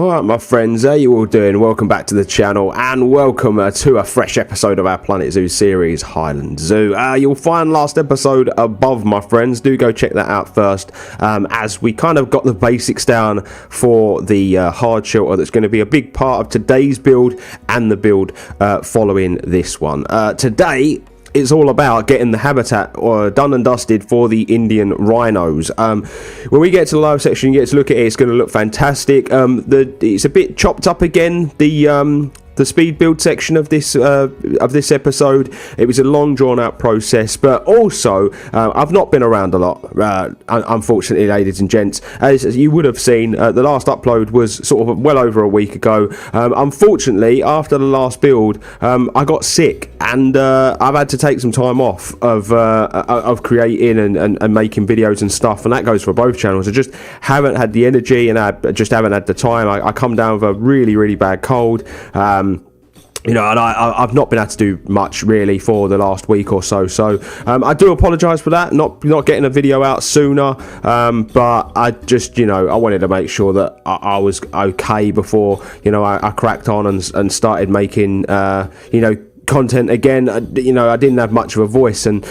Alright my friends, how you all doing? Welcome back to the channel and welcome to a fresh episode of our Planet Zoo series, Hyland Zoo. You'll find last episode above my friends, do go check that out first, as we kind of got the basics down for the hard shelter that's going to be a big part of today's build and the build following this one. Today it's all about getting the habitat done and dusted for the Indian rhinos. When we get to the live section, you get to look at it. It's going to look fantastic. It's a bit chopped up again. The speed build section of this episode, it was a long drawn out process, but also I've not been around a lot, unfortunately, ladies and gents. As you would have seen, the last upload was sort of well over a week ago. Unfortunately, after the last build, I got sick and I've had to take some time off of creating and making videos and stuff, and that goes for both channels. I just haven't had the energy and I just haven't had the time. I come down with a really bad cold. You know, and I've not been able to do much really for the last week or so. So I do apologise for that, not getting a video out sooner. But I just, you know, I wanted to make sure that I was okay before, you know, I cracked on and started making, you know, content again. You know, I didn't have much of a voice, and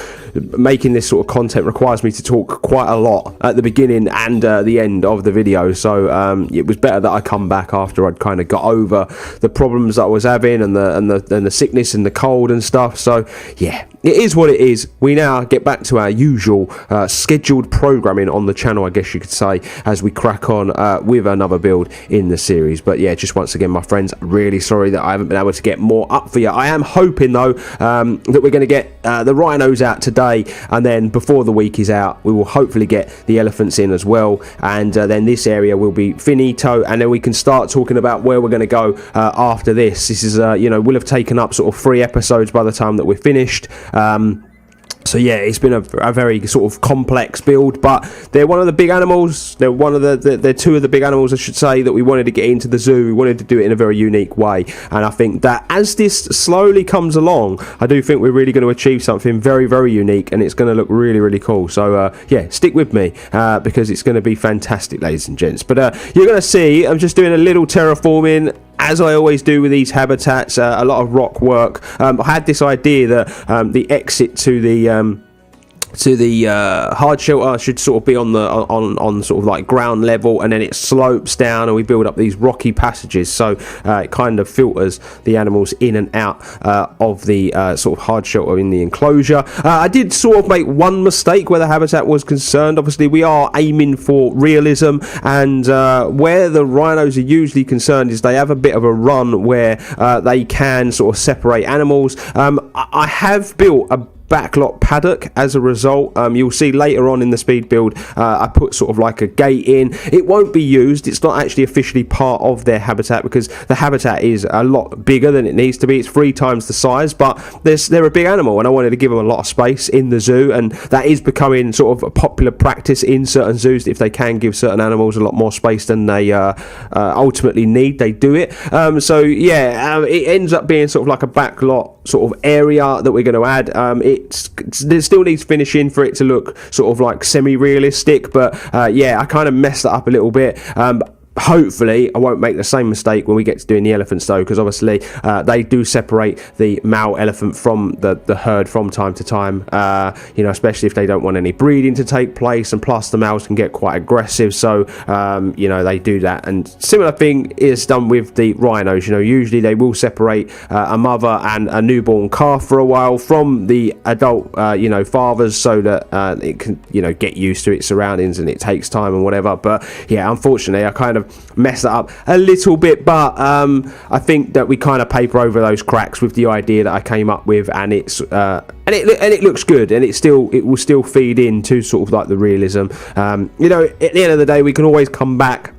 making this sort of content requires me to talk quite a lot at the beginning and the end of the video. So it was better that I come back after I'd kind of got over the problems that I was having and the sickness and the cold and stuff. So yeah, it is what it is. We now get back to our usual scheduled programming on the channel, I guess you could say, as we crack on with another build in the series. But yeah, just once again, my friends, really sorry that I haven't been able to get more up for you. I am hoping though that we're going to get the rhinos out today, and then before the week is out we will hopefully get the elephants in as well, and then this area will be finito, and then we can start talking about where we're going to go after this. This is you know, we'll have taken up sort of 3 episodes by the time that we're finished. So yeah, it's been a very sort of complex build, but they're one of the big animals. They're one of they're 2 of the big animals, I should say, that we wanted to get into the zoo. We wanted to do it in a very unique way, and I think that as this slowly comes along, I do think we're really going to achieve something very unique, and it's going to look really cool. So yeah, stick with me because it's going to be fantastic, ladies and gents. But you're going to see I'm just doing a little terraforming, as I always do with these habitats, a lot of rock work. I had this idea that the exit to the hard shelter should sort of be on the on sort of like ground level, and then it slopes down and we build up these rocky passages, so it kind of filters the animals in and out of the sort of hard shelter in the enclosure. I did sort of make one mistake where the habitat was concerned. Obviously we are aiming for realism, and where the rhinos are usually concerned is they have a bit of a run where they can sort of separate animals. I have built a backlot paddock as a result. You'll see later on in the speed build I put sort of like a gate in. It won't be used. It's not actually officially part of their habitat because the habitat is a lot bigger than it needs to be. It's 3 times the size, but they're a big animal, and I wanted to give them a lot of space in the zoo, and that is becoming sort of a popular practice in certain zoos. If they can give certain animals a lot more space than they ultimately need, they do it. So yeah, it ends up being sort of like a backlot sort of area that we're going to add. It still needs finishing for it to look sort of like semi-realistic, but yeah, I kind of messed that up a little bit. Hopefully I won't make the same mistake when we get to doing the elephants though, because obviously they do separate the male elephant from the herd from time to time, you know, especially if they don't want any breeding to take place, and plus the males can get quite aggressive, so you know, they do that. And similar thing is done with the rhinos. You know, usually they will separate a mother and a newborn calf for a while from the adult you know, fathers, so that it can, you know, get used to its surroundings, and it takes time and whatever. But yeah, unfortunately I kind of mess that up a little bit, but I think that we kind of paper over those cracks with the idea that I came up with, and it's and it looks good, and it will still feed into sort of like the realism. You know, at the end of the day we can always come back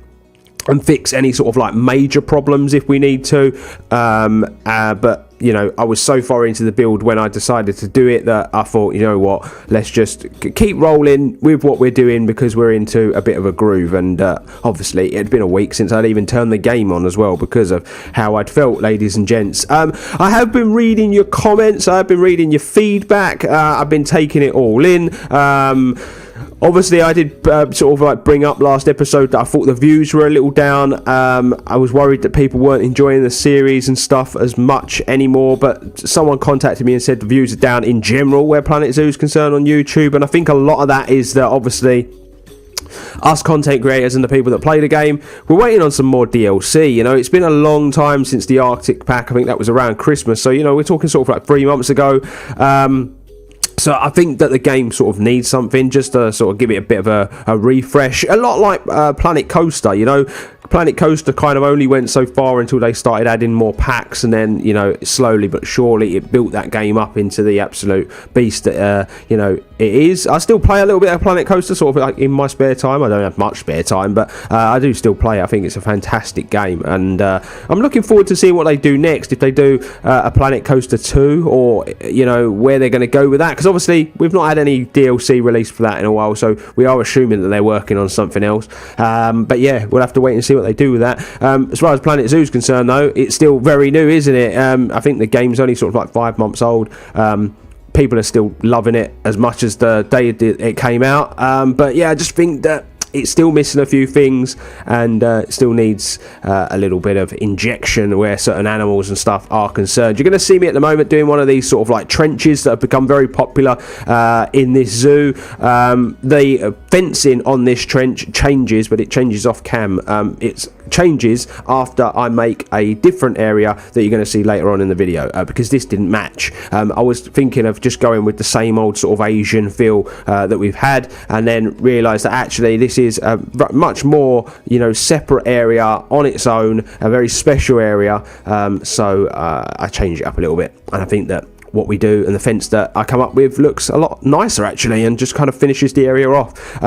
and fix any sort of like major problems if we need to, but you know, I was so far into the build when I decided to do it that I thought, you know what, let's just keep rolling with what we're doing because we're into a bit of a groove. And obviously it had been a week since I'd even turned the game on as well because of how I'd felt, ladies and gents. I have been reading your comments, I've been reading your feedback, I've been taking it all in. Obviously, I did sort of like bring up last episode that I thought the views were a little down. I was worried that people weren't enjoying the series and stuff as much anymore, but someone contacted me and said the views are down in general where Planet Zoo is concerned on YouTube, and I think a lot of that is that obviously us content creators and the people that play the game, we're waiting on some more DLC. You know, it's been a long time since the Arctic pack. I think that was around Christmas, so you know, we're talking sort of like 3 months ago. So I think that the game sort of needs something just to sort of give it a bit of a refresh. A lot like Planet Coaster, you know. Planet Coaster kind of only went so far until they started adding more packs, and then, you know, slowly but surely it built that game up into the absolute beast that, you know, it is. I still play a little bit of Planet Coaster sort of like in my spare time. I don't have much spare time, but I do still play it. I think it's a fantastic game, and I'm looking forward to seeing what they do next, if they do a Planet Coaster 2, or, you know, where they're going to go with that, because obviously we've not had any DLC released for that in a while, so we are assuming that they're working on something else. But yeah, we'll have to wait and see what they do with that. As far as Planet Zoo is concerned, though, it's still very new, isn't it? I think the game's only sort of like 5 months old. People are still loving it as much as the day it came out. But yeah, I just think that it's still missing a few things, and it still needs a little bit of injection where certain animals and stuff are concerned. You're going to see me at the moment doing one of these sort of like trenches that have become very popular in this zoo. The fencing on this trench changes, but it changes off cam. It changes after I make a different area that you're going to see later on in the video, because this didn't match. I was thinking of just going with the same old sort of Asian feel that we've had, and then realised that actually this is a much more, you know, separate area on its own, a very special area. So I changed it up a little bit, and I think that what we do and the fence that I come up with looks a lot nicer actually, and just kind of finishes the area off.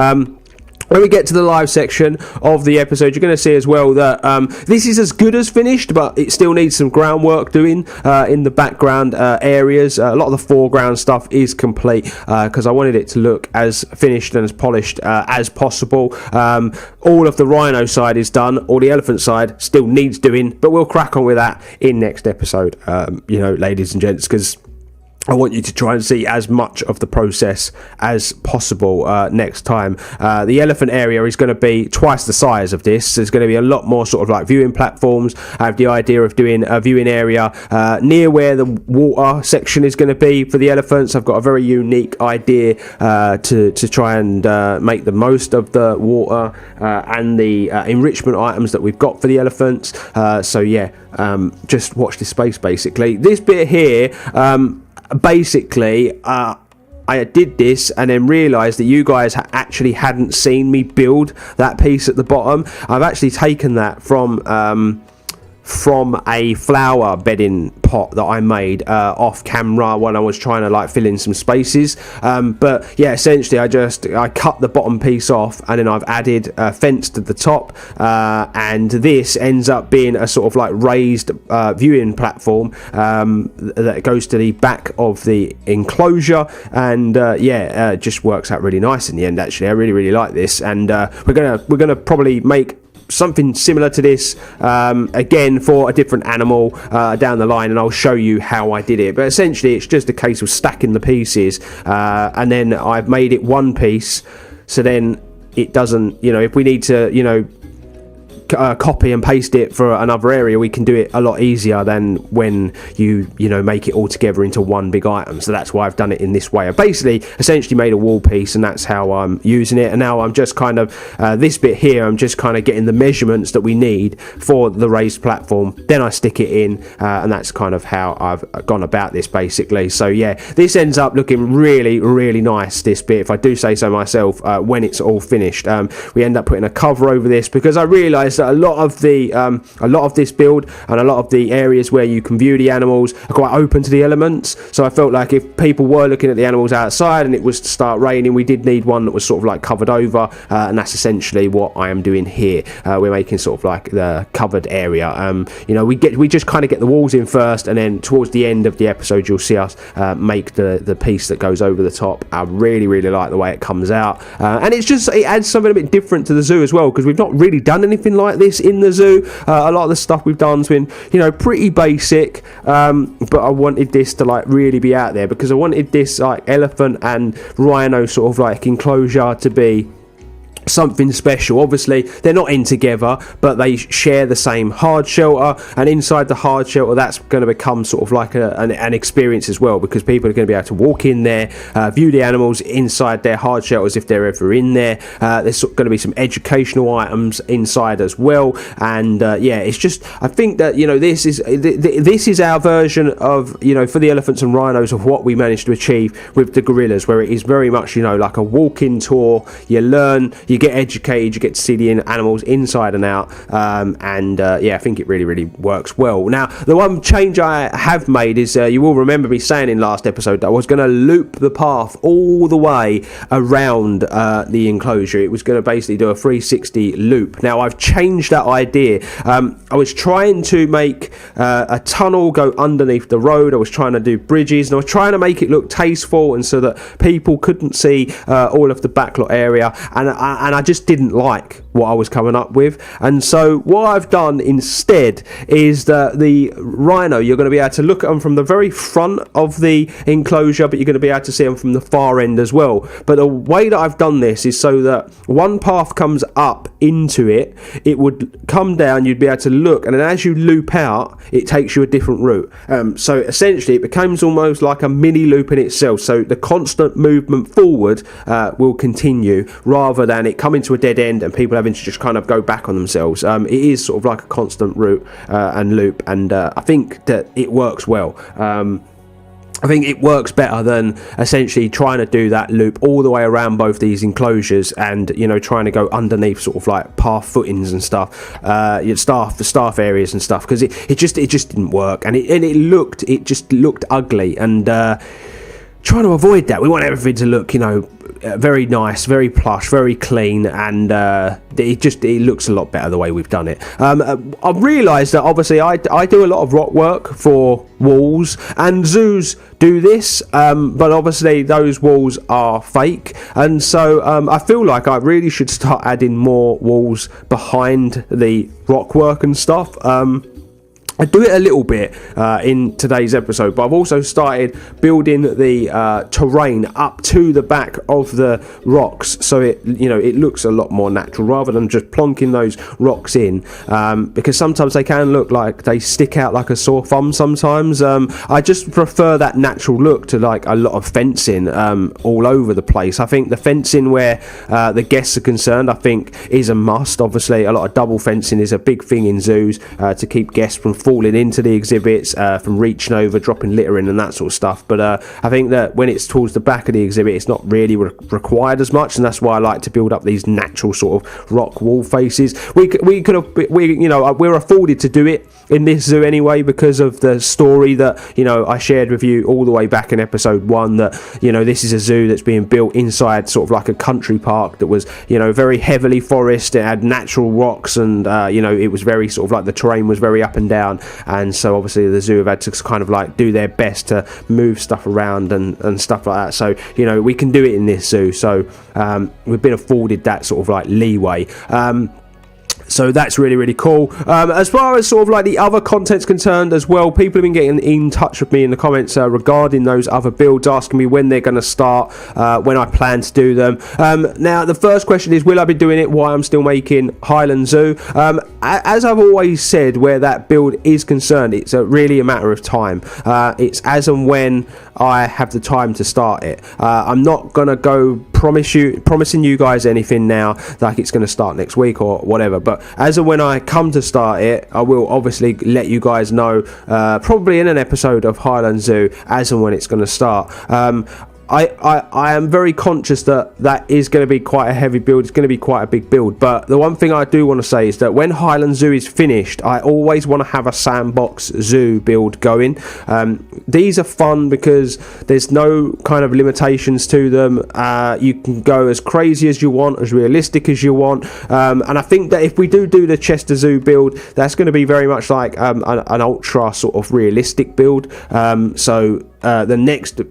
When we get to the live section of the episode, you're going to see as well that this is as good as finished, but it still needs some groundwork doing in the background areas. A lot of the foreground stuff is complete, because I wanted it to look as finished and as polished as possible. All of the rhino side is done. All the elephant side still needs doing, but we'll crack on with that in next episode, you know, ladies and gents, because I want you to try and see as much of the process as possible next time. The elephant area is going to be twice the size of this. There's going to be a lot more sort of like viewing platforms. I have the idea of doing a viewing area near where the water section is going to be for the elephants. I've got a very unique idea to try and make the most of the water and the enrichment items that we've got for the elephants. So yeah, just watch this space basically. This bit here, basically, I did this and then realised that you guys actually hadn't seen me build that piece at the bottom. I've actually taken that from a flower bedding pot that I made off camera when I was trying to like fill in some spaces. But yeah, essentially I cut the bottom piece off, and then I've added a fence to the top, and this ends up being a sort of like raised viewing platform that goes to the back of the enclosure, and yeah, it just works out really nice in the end. Actually, I really like this, and we're gonna probably make something similar to this again for a different animal down the line, and I'll show you how I did it. But essentially it's just a case of stacking the pieces, and then I've made it one piece, so then it doesn't, you know, if we need to, you know, copy and paste it for another area, we can do it a lot easier than when you know, make it all together into one big item. So that's why I've done it in this way. I basically essentially made a wall piece, and that's how I'm using it. And now I'm just kind of this bit here, I'm just kind of getting the measurements that we need for the raised platform, then I stick it in, and that's kind of how I've gone about this basically. So yeah, this ends up looking really nice, this bit, if I do say so myself, when it's all finished. We end up putting a cover over this, because I realised that a lot of this build and a lot of the areas where you can view the animals are quite open to the elements. So I felt like if people were looking at the animals outside and it was to start raining, we did need one that was sort of like covered over, and that's essentially what I am doing here. We're making sort of like the covered area. You know, we just kind of get the walls in first, and then towards the end of the episode you'll see us make the piece that goes over the top. I really like the way it comes out, and it adds something a bit different to the zoo as well, because we've not really done anything like like this in the zoo. A lot of the stuff we've done's been, you know, pretty basic, but I wanted this to like really be out there, because I wanted this like elephant and rhino sort of like enclosure to be something special. Obviously they're not in together, but they share the same hard shelter, and inside the hard shelter that's going to become sort of like an experience as well, because people are going to be able to walk in there, view the animals inside their hard shelters if they're ever in there. There's going to be some educational items inside as well, and yeah, it's just, I think that, you know, this is our version of, you know, for the elephants and rhinos, of what we managed to achieve with the gorillas, where it is very much, you know, like a walk-in tour. You learn, you get educated, you get to see the animals inside and out, and yeah, I think it really works well. Now, the one change I have made is, you will remember me saying in last episode that I was going to loop the path all the way around the enclosure. It was going to basically do a 360 loop. Now, I've changed that idea. I was trying to make a tunnel go underneath the road. I was trying to do bridges, and I was trying to make it look tasteful, and so that people couldn't see all of the backlot area, and I just didn't like what I was coming up with. And so what I've done instead is that the rhino, you're going to be able to look at them from the very front of the enclosure, but you're going to be able to see them from the far end as well. But the way that I've done this is so that one path comes up into it, it would come down, you'd be able to look, and then as you loop out, it takes you a different route. So essentially it becomes almost like a mini loop in itself, so the constant movement forward will continue, rather than it coming to a dead end and people having to just kind of go back on themselves. It is sort of like a constant route and loop, and I think that it works well. I think it works better than essentially trying to do that loop all the way around both these enclosures, and, you know, trying to go underneath sort of like path footings and stuff, staff areas and stuff, because it just didn't work, and it just looked ugly, and trying to avoid that. We want everything to look, you know, very nice, very plush, very clean, and it looks a lot better the way we've done it. I've realised that obviously I do a lot of rock work for walls, and zoos do this, but obviously those walls are fake, and so I feel like I really should start adding more walls behind the rock work and stuff. I do it a little bit in today's episode, but I've also started building the terrain up to the back of the rocks, so it looks a lot more natural, rather than just plonking those rocks in, because sometimes they can look like they stick out like a sore thumb sometimes. I just prefer that natural look to like a lot of fencing all over the place. I think the fencing where the guests are concerned, I think, is a must. Obviously a lot of double fencing is a big thing in zoos to keep guests from falling into the exhibits, from reaching over, dropping litter in and that sort of stuff. But I think that when it's towards the back of the exhibit, it's not really required as much, and that's why I like to build up these natural sort of rock wall faces. We're afforded to do it in this zoo anyway, because of the story that, you know, I shared with you all the way back in episode 1, that, you know, this is a zoo that's being built inside sort of like a country park that was, you know, very heavily forest. It had natural rocks, and it was very sort of like the terrain was very up and down, and so obviously the zoo have had to kind of like do their best to move stuff around and stuff like that. So, you know, we can do it in this zoo, so we've been afforded that sort of like leeway. So that's really cool. As far as sort of like the other content's concerned as well, people have been getting in touch with me in the comments regarding those other builds, asking me when they're going to start, when I plan to do them. Now the first question is, will I be doing it while I'm still making Hyland Zoo? As I've always said, where that build is concerned, it's really a matter of time. It's as and when I have the time to start it. I'm not going to go promising you guys anything now, like it's going to start next week or whatever, but as and when I come to start it, I will obviously let you guys know, probably in an episode of Hyland Zoo, as and when it's going to start. I am very conscious that is going to be quite a heavy build. It's going to be quite a big build, but the one thing I do want to say is that when Hyland Zoo is finished, I always want to have a Sandbox Zoo build going. These are fun because there's no kind of limitations to them. You can go as crazy as you want, as realistic as you want, and I think that if we do the Chester Zoo build, that's going to be very much like an ultra sort of realistic build. The next,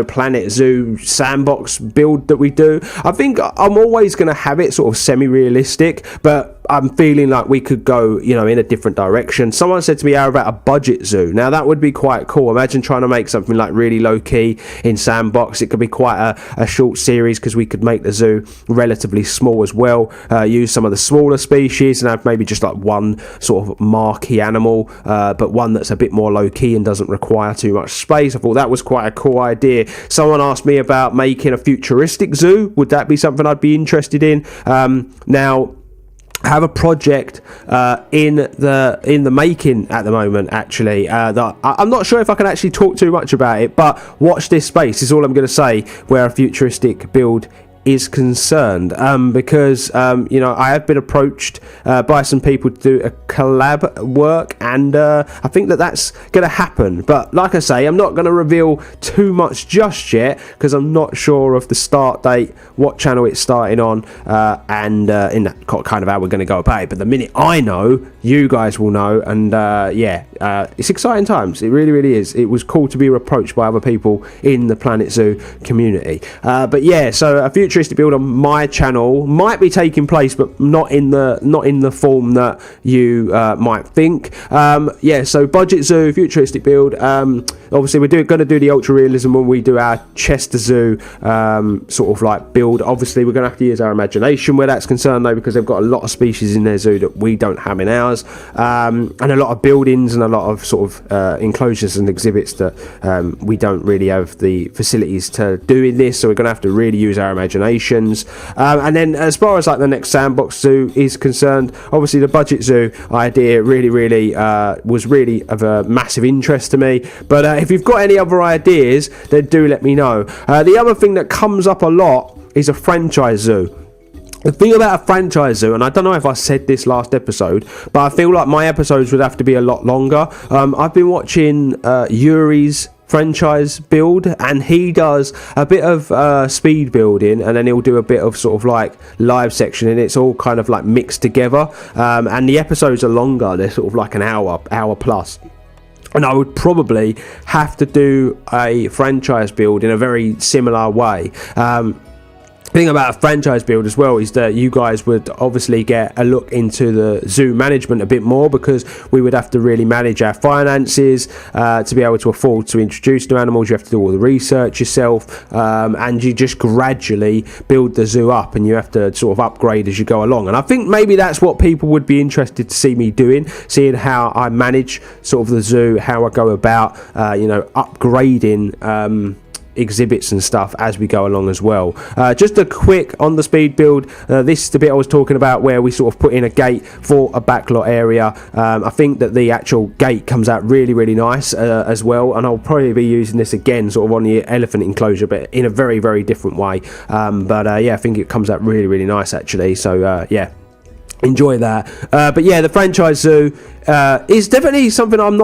Planet Zoo Sandbox build that we do, I think I'm always going to have it sort of semi-realistic, but I'm feeling like we could go, in a different direction. Someone said to me, how about a budget zoo? Now that would be quite cool. Imagine trying to make something like really low key in Sandbox. It could be quite a short series, because we could make the zoo relatively small as well, use some of the smaller species and have maybe just like one sort of marquee animal, but one that's a bit more low key and doesn't require too much space. I thought that was quite a cool idea. Someone asked me about making a futuristic zoo. Would that be something I'd be interested in? Now, I have a project in the making at the moment, actually, that I'm not sure if I can actually talk too much about it, but watch this space is all I'm going to say where a futuristic build is concerned, because I have been approached by some people to do a collab work, and I think that's going to happen. But like I say, I'm not going to reveal too much just yet, because I'm not sure of the start date, what channel it's starting on, and in that kind of how we're going to go about it. But the minute I know, you guys will know, and it's exciting times. It really, really is. It was cool to be approached by other people in the Planet Zoo community. But yeah, so a futuristic build on my channel might be taking place, but not in the form that you might think. So budget zoo, futuristic build. Obviously we're going to do the ultra realism when we do our Chester Zoo sort of like build. Obviously we're going to have to use our imagination where that's concerned, though, because they've got a lot of species in their zoo that we don't have in ours, and a lot of buildings and a lot of sort of enclosures and exhibits that we don't really have the facilities to do in this, so we're going to have to really use our imaginations. And then as far as like the next Sandbox zoo is concerned, obviously the budget zoo idea really was really of a massive interest to me. But if you've got any other ideas, then do let me know. The other thing that comes up a lot is a franchise zoo. The thing about a franchise zoo, and I don't know if I said this last episode, but I feel like my episodes would have to be a lot longer. I've been watching Yuri's franchise build, and he does a bit of speed building, and then he'll do a bit of sort of like live section, and it's all kind of like mixed together, and the episodes are longer. They're sort of like an hour plus. And I would probably have to do a franchise build in a very similar way. The thing about a franchise build as well is that you guys would obviously get a look into the zoo management a bit more, because we would have to really manage our finances to be able to afford to introduce new animals. You have to do all the research yourself, and you just gradually build the zoo up, and you have to sort of upgrade as you go along. And I think maybe that's what people would be interested to see me doing, seeing how I manage sort of the zoo, how I go about upgrading exhibits and stuff as we go along as well. Just a quick on the speed build, this is the bit I was talking about where we sort of put in a gate for a backlot area. I think that the actual gate comes out really nice as well, and I'll probably be using this again sort of on the elephant enclosure, but in a very different way. I think it comes out really nice actually, so enjoy that. But yeah, the franchise zoo is definitely something I'm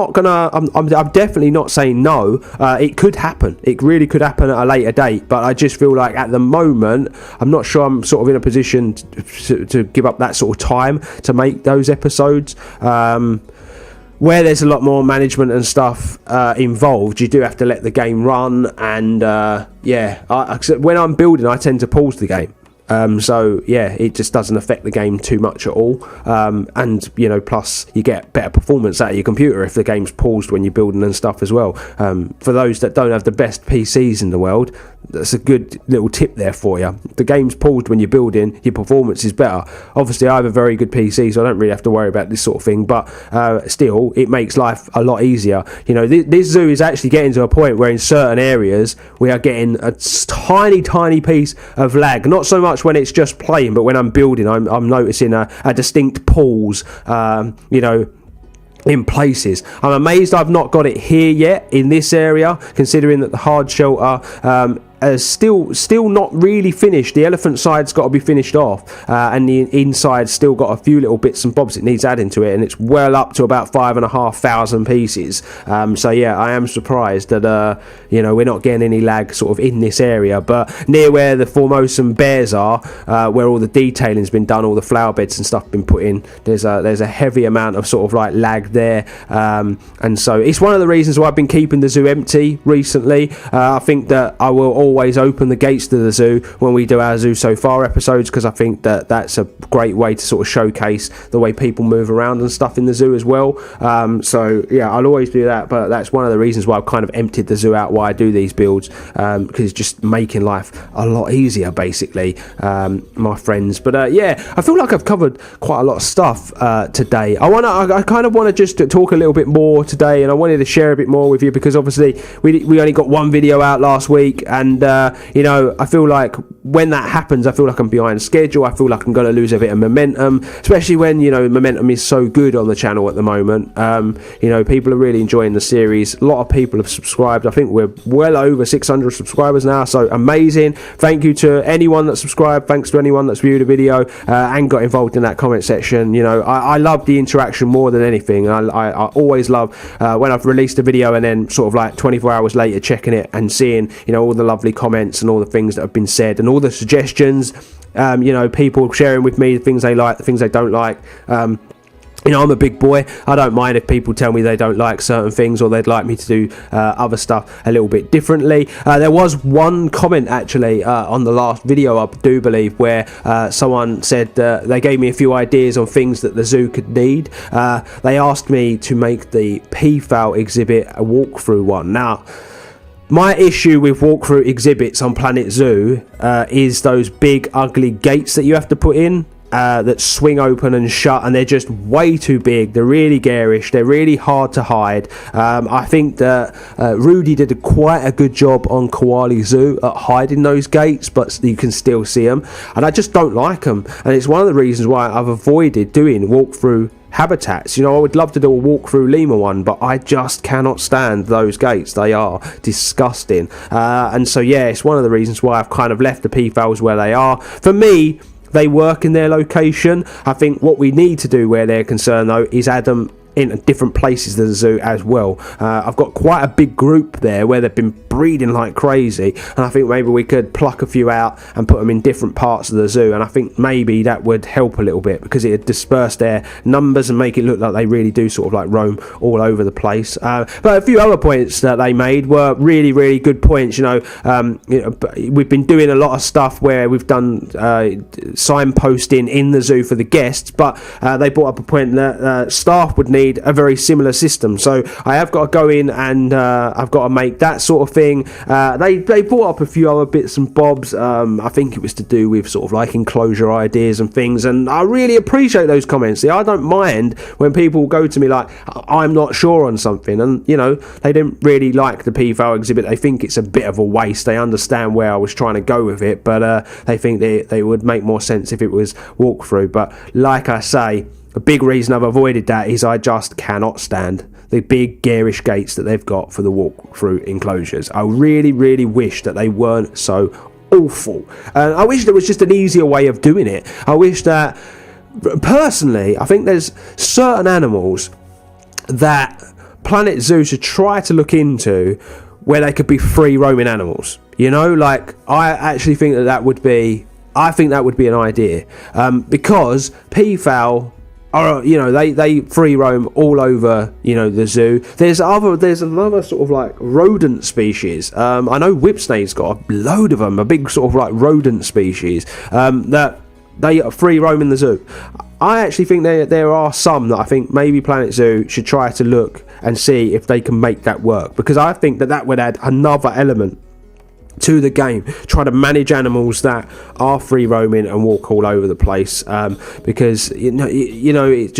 definitely not saying no. It could happen. It really could happen at a later date, but I just feel like at the moment I'm not sure I'm sort of in a position to give up that sort of time to make those episodes. Where there's a lot more management and stuff involved, you do have to let the game run, and when I'm building I tend to pause the game. It just doesn't affect the game too much at all, and plus you get better performance out of your computer if the game's paused when you're building and stuff as well. For those that don't have the best PCs in the world, that's a good little tip there for you. If the game's paused when you're building, your performance is better. Obviously I have a very good PC, so I don't really have to worry about this sort of thing, but still it makes life a lot easier. This zoo is actually getting to a point where in certain areas we are getting a tiny piece of lag, not so much when it's just playing, but when I'm building I'm noticing a distinct pause in places. I'm amazed I've not got it here yet in this area, considering that the hard shelter is still not really finished. The elephant side's got to be finished off, and the inside still got a few little bits and bobs it needs adding to it, and it's well up to about 5,500 pieces. I am surprised that we're not getting any lag sort of in this area, but near where the Formosan bears are, where all the detailing's been done, all the flower beds and stuff been put in, there's a heavy amount of sort of like lag there, and so it's one of the reasons why I've been keeping the zoo empty recently. I think that I will always open the gates to the zoo when we do our Zoo So Far episodes, because I think that that's a great way to sort of showcase the way people move around and stuff in the zoo as well. So yeah, I'll always do that, but that's one of the reasons why I've kind of emptied the zoo out, why I do these builds, because it's just making life a lot easier, basically, my friends. But yeah, I feel like I've covered quite a lot of stuff today. I kind of want to just talk a little bit more today, and I wanted to share a bit more with you, because obviously we only got one video out last week, and you know, I feel like when that happens, I feel like I'm behind schedule. I feel like I'm going to lose a bit of momentum, especially when, you know, momentum is so good on the channel at the moment. You know, people are really enjoying the series. A lot of people have subscribed. I think we're well over 600 subscribers now, so amazing. Thank you to anyone that subscribed. Thanks to anyone that's viewed a video and got involved in that comment section. You know, I love the interaction more than anything. I always love when I've released a video and then sort of like 24 hours later checking it and seeing, you know, all the lovely comments and all the things that have been said and all the suggestions. You know, people sharing with me the things they like, the things they don't like. You know, I'm a big boy. I don't mind if people tell me they don't like certain things, or they'd like me to do other stuff a little bit differently. There was one comment actually on the last video, I do believe, where someone said they gave me a few ideas on things that the zoo could need. They asked me to make the peafowl exhibit a walkthrough one. Now, my issue with walkthrough exhibits on Planet Zoo is those big ugly gates that you have to put in. That swing open and shut, and they're just way too big. They're really garish. They're really hard to hide. I think that Rudy did quite a good job on Koali Zoo at hiding those gates, but you can still see them, and I just don't like them. And it's one of the reasons why I've avoided doing walkthrough habitats. You know, I would love to do a walkthrough lemur one, but I just cannot stand those gates. They are disgusting. And so yeah, it's one of the reasons why I've kind of left the peafowls where they are. For me, they work in their location. I think what we need to do where they're concerned, though, is add them in different places of the zoo as well. I've got quite a big group there where they've been breeding like crazy, and I think maybe we could pluck a few out and put them in different parts of the zoo, and I think maybe that would help a little bit, because it would disperse their numbers and make it look like they really do sort of like roam all over the place. But a few other points that they made were really, really good points. You know, we've been doing a lot of stuff where we've done signposting in the zoo for the guests, but they brought up a point that staff would need a very similar system. So I have got to go in and I've got to make that sort of thing. They brought up a few other bits and bobs. I think it was to do with sort of like enclosure ideas and things, and I really appreciate those comments. See, I don't mind when people go to me like, I'm not sure on something, and you know, they didn't really like the peafowl exhibit. They think it's a bit of a waste. They understand where I was trying to go with it, but they think they would make more sense if it was walkthrough. But like I say, a big reason I've avoided that is I just cannot stand the big garish gates that they've got for the walk-through enclosures. I really, really wish that they weren't so awful. And I wish there was just an easier way of doing it. I wish that, personally, I think there's certain animals that Planet Zoo should try to look into where they could be free roaming animals. You know, like, I actually think that would be an idea. Because peafowl, you know, they free roam all over, you know, the zoo. There's another sort of like rodent species. I know whipsnade's got a load of them, a big sort of like rodent species that they free roam in the zoo. I actually think there are some that I think maybe Planet Zoo should try to look and see if they can make that work, because I think that would add another element to the game, try to manage animals that are free roaming and walk all over the place, because you know it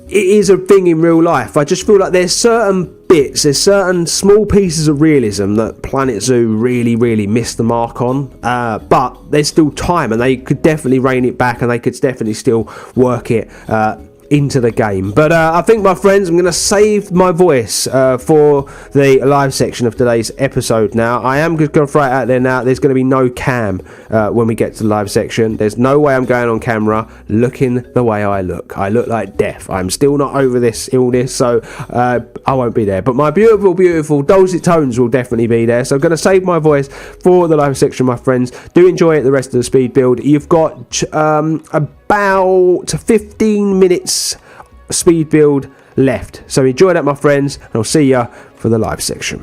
is a thing in real life. I just feel like there's certain small pieces of realism that Planet Zoo really, really missed the mark on, but there's still time, and they could definitely rein it back, and they could definitely still work it into the game. But I think, my friends, I'm going to save my voice for the live section of today's episode now. I am just going to throw it out there now. There's going to be no cam when we get to the live section. There's no way I'm going on camera looking the way I look. I look like death. I'm still not over this illness, so I won't be there. But my beautiful, beautiful dulcet tones will definitely be there. So I'm going to save my voice for the live section, my friends. Do enjoy it, the rest of the speed build. You've got about 15 minutes speed build left, so enjoy that, my friends, and I'll see ya for the live section.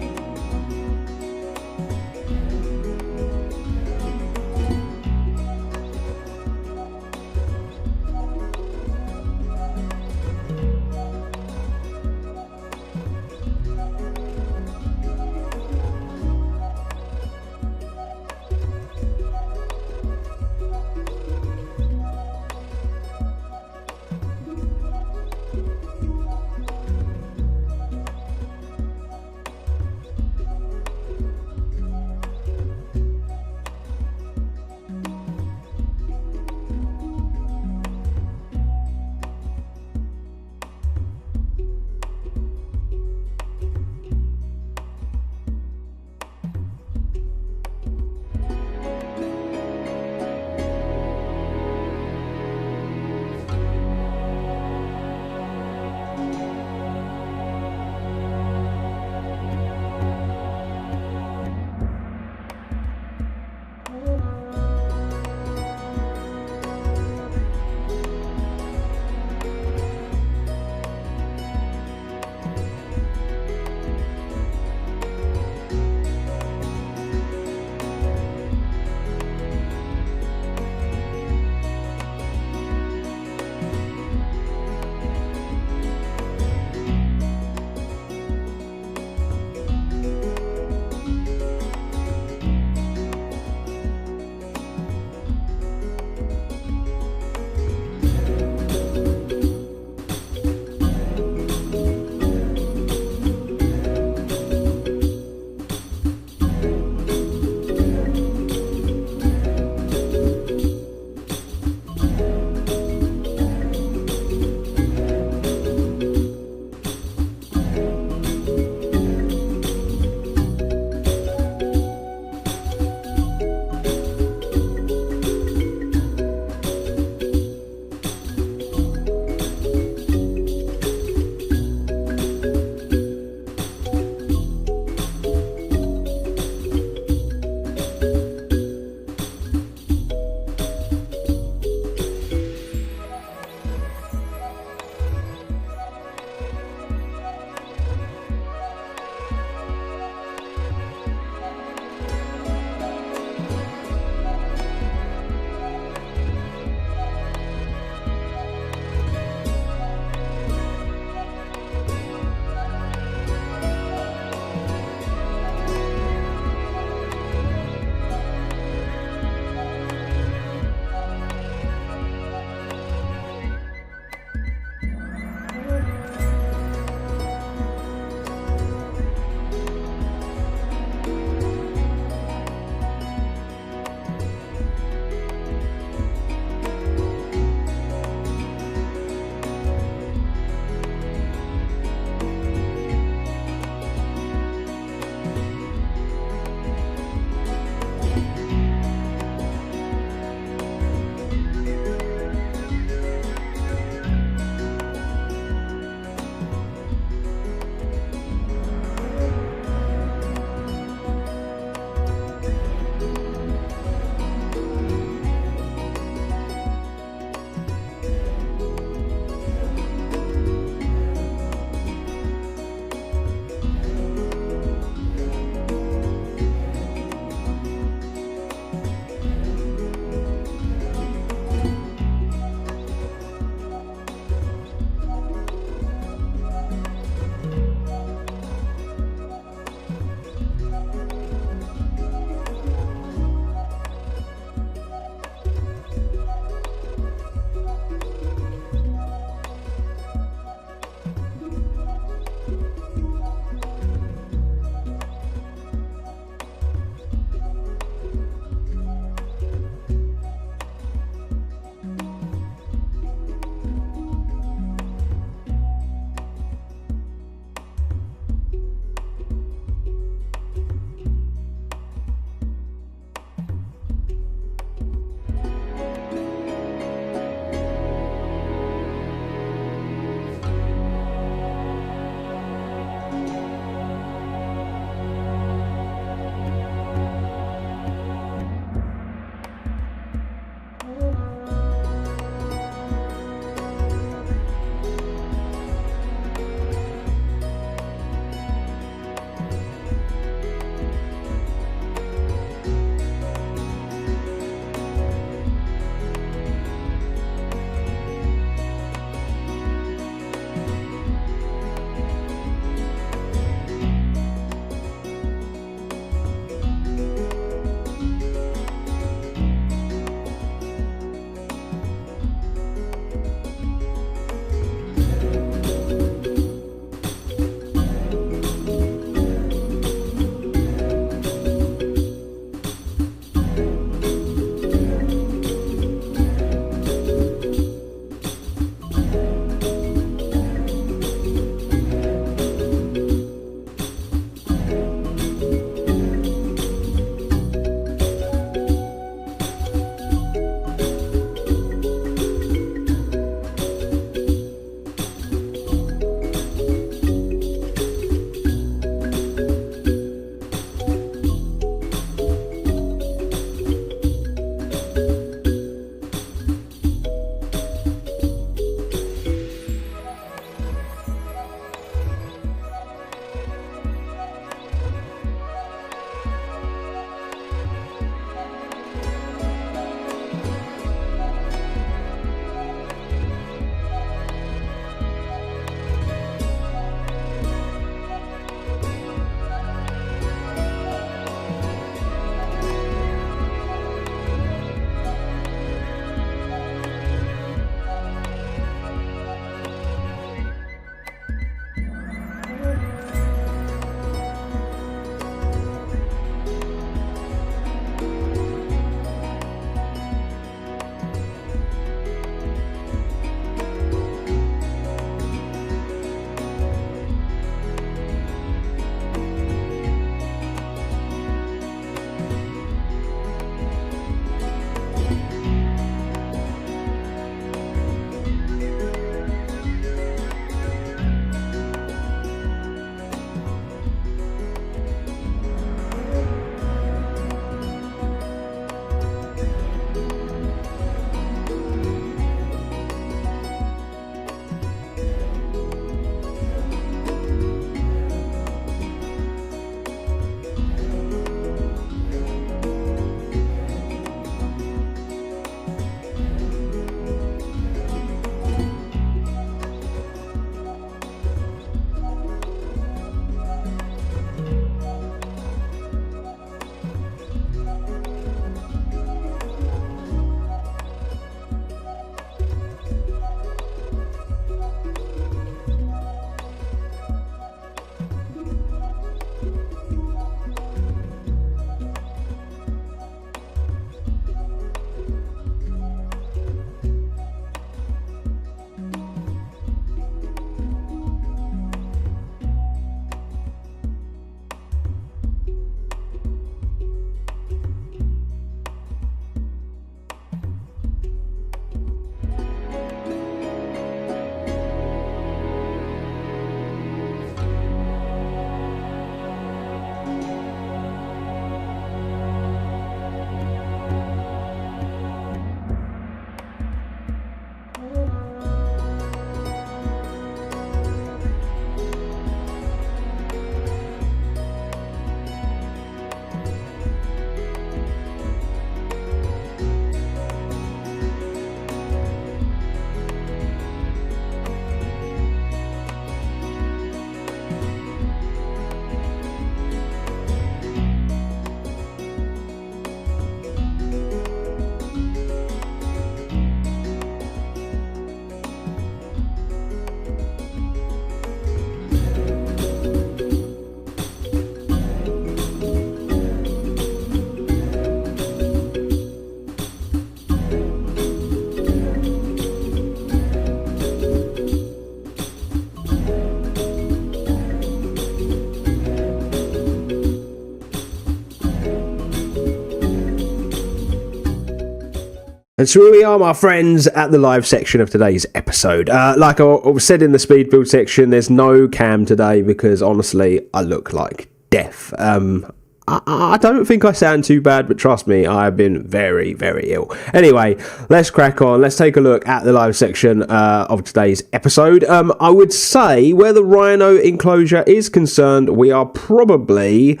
And so here we are, my friends, at the live section of today's episode. Like I said in the speed build section, there's no cam today because honestly, I look like death. I don't think I sound too bad, but trust me, I have been very, very ill. Anyway, let's crack on. Let's take a look at the live section of today's episode. I would say where the rhino enclosure is concerned, we are probably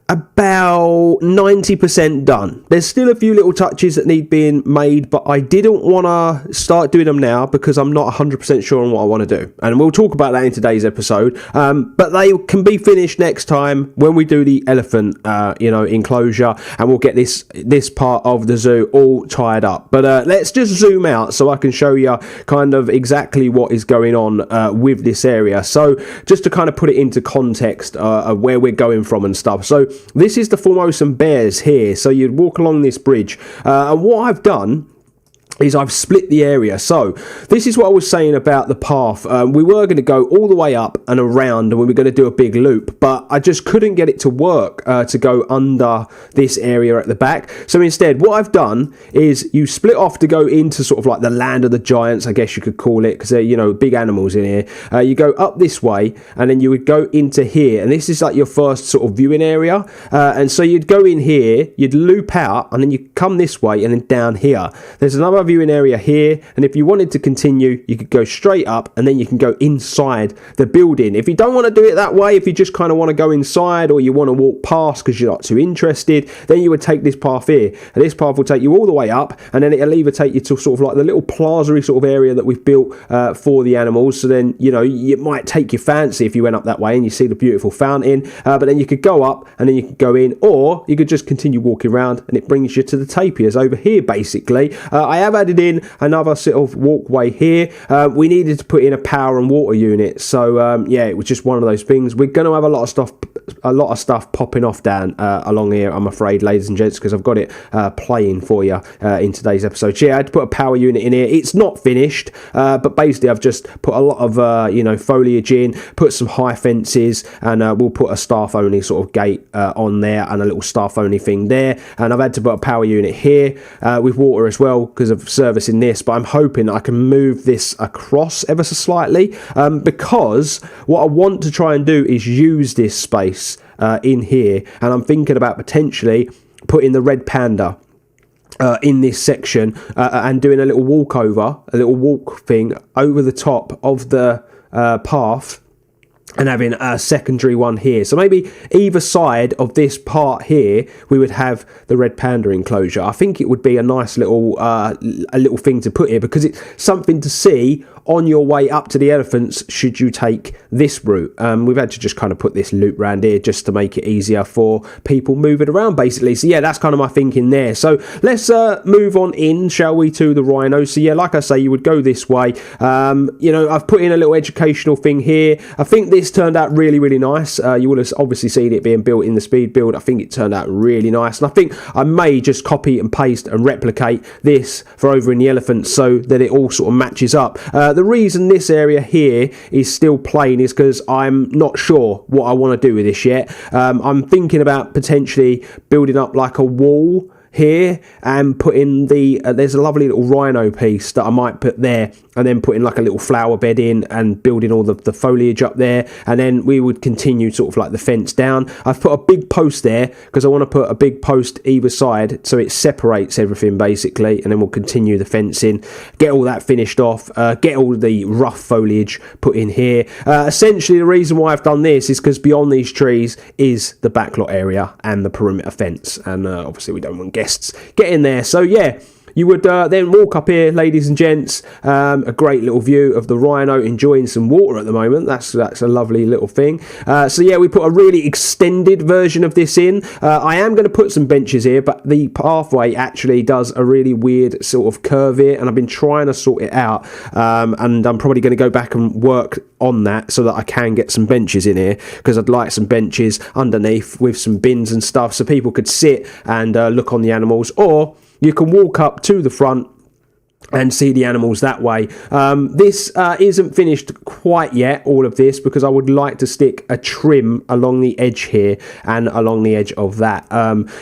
about 90% done. There's still a few little touches that need being made, but I didn't want to start doing them now because I'm not 100% sure on what I want to do, and we'll talk about that in today's episode. But they can be finished next time when we do the elephant enclosure, and we'll get this part of the zoo all tied up. But let's just zoom out so I can show you kind of exactly what is going on with this area. So just to kind of put it into context of where we're going from and stuff. So this is the Formosan Bears here. So you'd walk along this bridge. And what I've done is I've split the area. So this is what I was saying about the path. We were going to go all the way up and around, and we were going to do a big loop, but I just couldn't get it to work to go under this area at the back. So instead, what I've done is you split off to go into sort of like the land of the giants, I guess you could call it, because they're, big animals in here. You go up this way, and then you would go into here, and this is like your first sort of viewing area. And so you'd go in here, you'd loop out, and then you come this way, and then down here. There's another viewing area here, and if you wanted to continue, you could go straight up, and then you can go inside the building. If you don't want to do it that way, if you just kind of want to go inside, or you want to walk past because you're not too interested, then you would take this path here, and this path will take you all the way up, and then it'll either take you to sort of like the little plaza sort of area that we've built for the animals. So then it might take your fancy if you went up that way and you see the beautiful fountain, but then you could go up and then you could go in, or you could just continue walking around and it brings you to the tapirs over here. Basically, I have added in another sort of walkway here. We needed to put in a power and water unit, so it was just one of those things. We're going to have a lot of stuff popping off down along here, I'm afraid, ladies and gents, because I've got it playing for you in today's episode. So I had to put a power unit in here. It's not finished, but basically I've just put a lot of foliage in, put some high fences, and we'll put a staff only sort of gate on there, and a little staff only thing there. And I've had to put a power unit here with water as well because of service in this, but I'm hoping I can move this across ever so slightly, because what I want to try and do is use this space in here, and I'm thinking about potentially putting the red panda in this section and doing a little walk thing over the top of the path, and having a secondary one here. So maybe either side of this part here, we would have the red panda enclosure. I think it would be a nice little thing to put here, because it's something to see on your way up to the elephants should you take this route. We've had to just kind of put this loop round here just to make it easier for people moving around, basically. So yeah, that's kind of my thinking there. So let's move on in, shall we, to the rhino. So yeah, like I say, you would go this way. I've put in a little educational thing here. I think this turned out really, really nice. You will have obviously seen it being built in the speed build. I think it turned out really nice, and I think I may just copy and paste and replicate this for over in the elephants so that it all sort of matches up. The reason this area here is still plain is because I'm not sure what I want to do with this yet. I'm thinking about potentially building up like a wall here and putting there's a lovely little rhino piece that I might put there, and then putting like a little flower bed in and building all the foliage up there, and then we would continue sort of like the fence down. I've put a big post there because I want to put a big post either side so it separates everything basically, and then we'll continue the fencing, get all that finished off, get all the rough foliage put in here. Essentially the reason why I've done this is because beyond these trees is the backlot area and the perimeter fence, and obviously we don't want guests get in there. So yeah, you would then walk up here, ladies and gents. A great little view of the rhino enjoying some water at the moment. That's a lovely little thing. So yeah, we put a really extended version of this in. I am going to put some benches here, but the pathway actually does a really weird sort of curve here, and I've been trying to sort it out. And I'm probably going to go back and work on that so that I can get some benches in here, because I'd like some benches underneath with some bins and stuff so people could sit and look on the animals. Or you can walk up to the front and see the animals that way. This isn't finished quite yet, all of this, because I would like to stick a trim along the edge here and along the edge of that.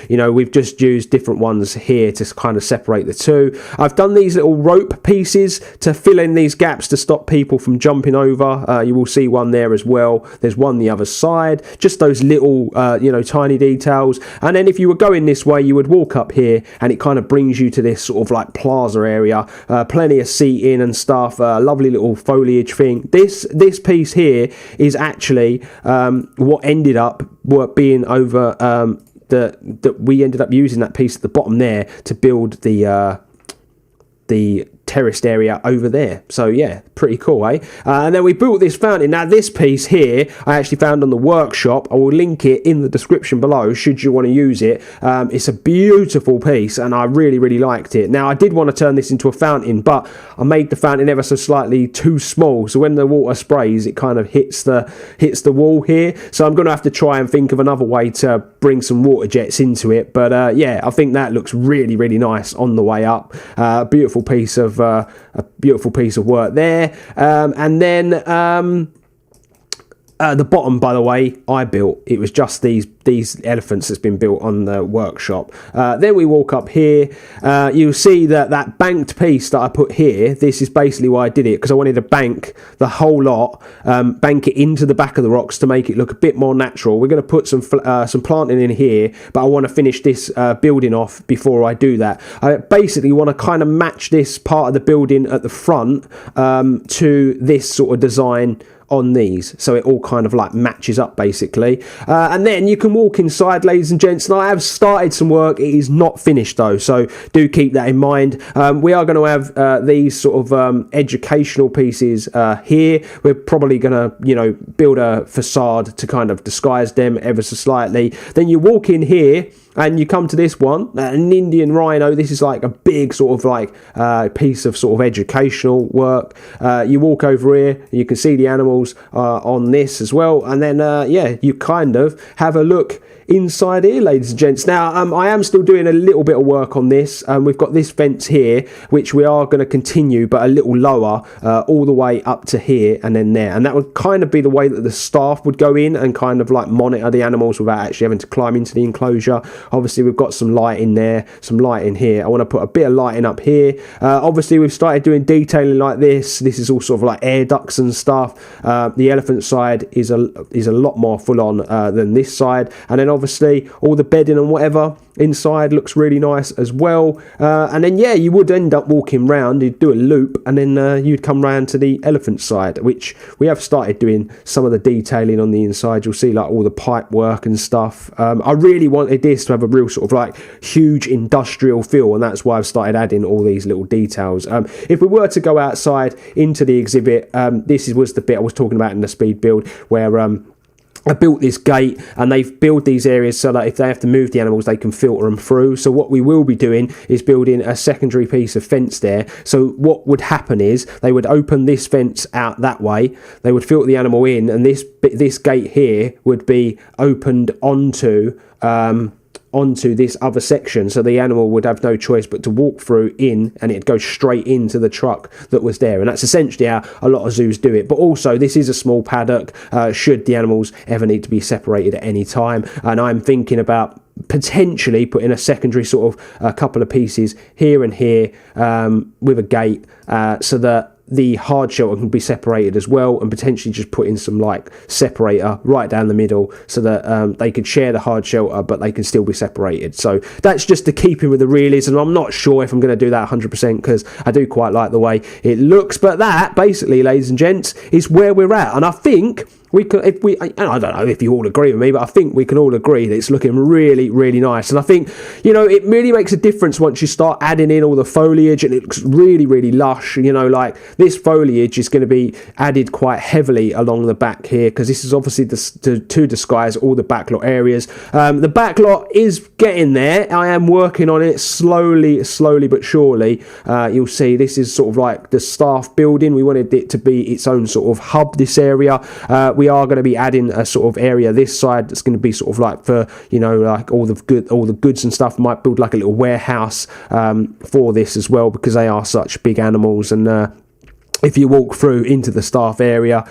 You know, we've just used different ones here to kind of separate the two. I've done these little rope pieces to fill in these gaps to stop people from jumping over. You will see one there as well. There's one the other side. Just those little, you know, tiny details. And then if you were going this way, you would walk up here and it kind of brings you to this sort of like plaza area. Plenty of seating and stuff, lovely little foliage thing. This piece here is actually what ended up being over that we ended up using that piece at the bottom there to build the terraced area over there. So yeah, pretty cool, eh? And then we built this fountain. Now this piece here I actually found on the workshop. I will link it in the description below should you want to use it. It's a beautiful piece and I really liked it. Now I did want to turn this into a fountain, but I made the fountain ever so slightly too small, so when the water sprays it kind of hits the wall here. So I'm going to have to try and think of another way to bring some water jets into it. But yeah, I think that looks really nice on the way up. Beautiful piece of work there. And then the bottom, by the way, I built. It was just these elephants that's been built on the workshop. Then we walk up here. You'll see that banked piece that I put here, this is basically why I did it, because I wanted to bank the whole lot, bank it into the back of the rocks to make it look a bit more natural. We're going to put some planting in here, but I want to finish this building off before I do that. I basically want to kind of match this part of the building at the front to this sort of design on these, so it all kind of like matches up basically. And then you can walk inside, ladies and gents, and I have started some work. It is not finished though, so do keep that in mind. We are going to have these sort of educational pieces here. We're probably going to, you know, build a facade to kind of disguise them ever so slightly. Then you walk in here and you come to this one, an Indian Rhino. This is like a big sort of like piece of sort of educational work. You walk over here, you can see the animals on this as well. And then, yeah, you kind of have a look inside here, ladies and gents. Now, I am still doing a little bit of work on this. We've got this fence here, which we are going to continue, but a little lower, all the way up to here and then there. And that would kind of be the way that the staff would go in and kind of like monitor the animals without actually having to climb into the enclosure. Obviously, we've got some light in there, some light in here. I want to put a bit of lighting up here. Obviously, we've started doing detailing like this. This is all sort of like air ducts and stuff. The elephant side is a lot more full on than this side. And then obviously all the bedding and whatever inside looks really nice as well. And then yeah, you would end up walking round, you'd do a loop, and then you'd come round to the elephant side, which we have started doing some of the detailing on the inside. You'll see like all the pipe work and stuff. I really wanted this to have a real sort of like huge industrial feel, and that's why I've started adding all these little details. If we were to go outside into the exhibit, this was the bit I was talking about in the speed build, where I built this gate, and they've built these areas so that if they have to move the animals, they can filter them through. So what we will be doing is building a secondary piece of fence there. So what would happen is they would open this fence out that way, they would filter the animal in, and this gate here would be opened onto this other section, so the animal would have no choice but to walk through in, and it'd go straight into the truck that was there. And that's essentially how a lot of zoos do it. But also, this is a small paddock, should the animals ever need to be separated at any time. And I'm thinking about potentially putting a secondary sort of a couple of pieces here and here with a gate, so that the hard shelter can be separated as well, and potentially just put in some like separator right down the middle, so that they could share the hard shelter but they can still be separated. So that's just to keep in with the realism. I'm not sure if I'm going to do that 100% because I do quite like the way it looks, but that basically, ladies and gents, is where we're at. And I think we could, and I don't know if you all agree with me, but I think we can all agree that it's looking really nice. And I think, you know, it really makes a difference once you start adding in all the foliage, and it looks really lush. You know, like this foliage is going to be added quite heavily along the back here, because this is obviously to disguise all the backlot areas. The backlot is getting there. I am working on it slowly but surely. You'll see this is sort of like the staff building. We wanted it to be its own sort of hub, this area. we are going to be adding a sort of area this side that's going to be sort of like for, you know, like all the goods and stuff. Might build like a little warehouse for this as well, because they are such big animals. And if you walk through into the staff area,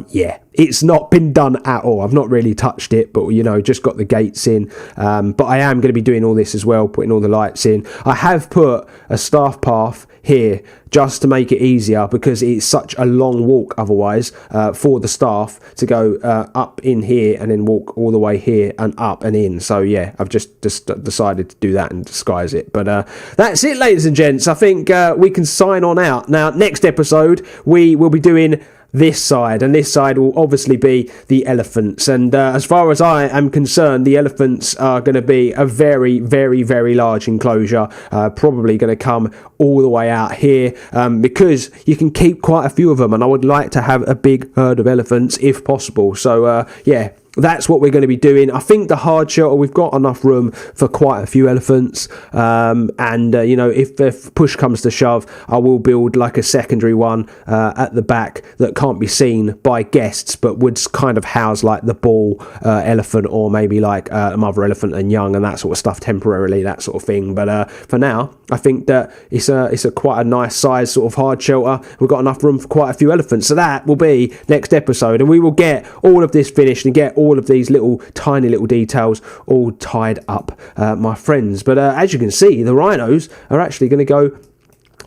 yeah, it's not been done at all. I've not really touched it, but, you know, just got the gates in. But I am going to be doing all this as well, putting all the lights in. I have put a staff path here just to make it easier, because it's such a long walk otherwise for the staff to go up in here and then walk all the way here and up and in. So yeah, I've just decided to do that and disguise it. But that's it, ladies and gents. I think we can sign on out. Now, next episode we will be doing this side, and this side will obviously be the elephants. And as far as I am concerned, the elephants are going to be a very, very, very large enclosure, probably going to come all the way out here, because you can keep quite a few of them, and I would like to have a big herd of elephants if possible. So yeah, that's what we're going to be doing. I think the hard shelter, we've got enough room for quite a few elephants. And you know, if push comes to shove, I will build like a secondary one at the back that can't be seen by guests, but would kind of house like the bull elephant, or maybe like a mother elephant and young and that sort of stuff temporarily, that sort of thing. But for now, I think that it's a quite a nice size sort of hard shelter. We've got enough room for quite a few elephants. So that will be next episode, and we will get all of this finished and get all of these little tiny little details all tied up, my friends. But as you can see, the rhinos are actually going to go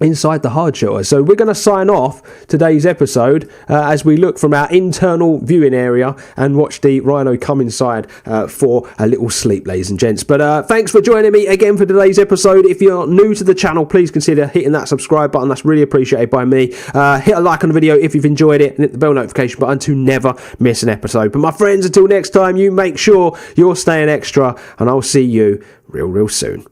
inside the hard shelter. So we're going to sign off today's episode as we look from our internal viewing area and watch the rhino come inside for a little sleep, ladies and gents. But thanks for joining me again for today's episode. If you're new to the channel, please consider hitting that subscribe button. That's really appreciated by me. Hit a like on the video if you've enjoyed it, and hit the bell notification button to never miss an episode. But my friends, until next time, you make sure you're staying extra, and I'll see you real soon.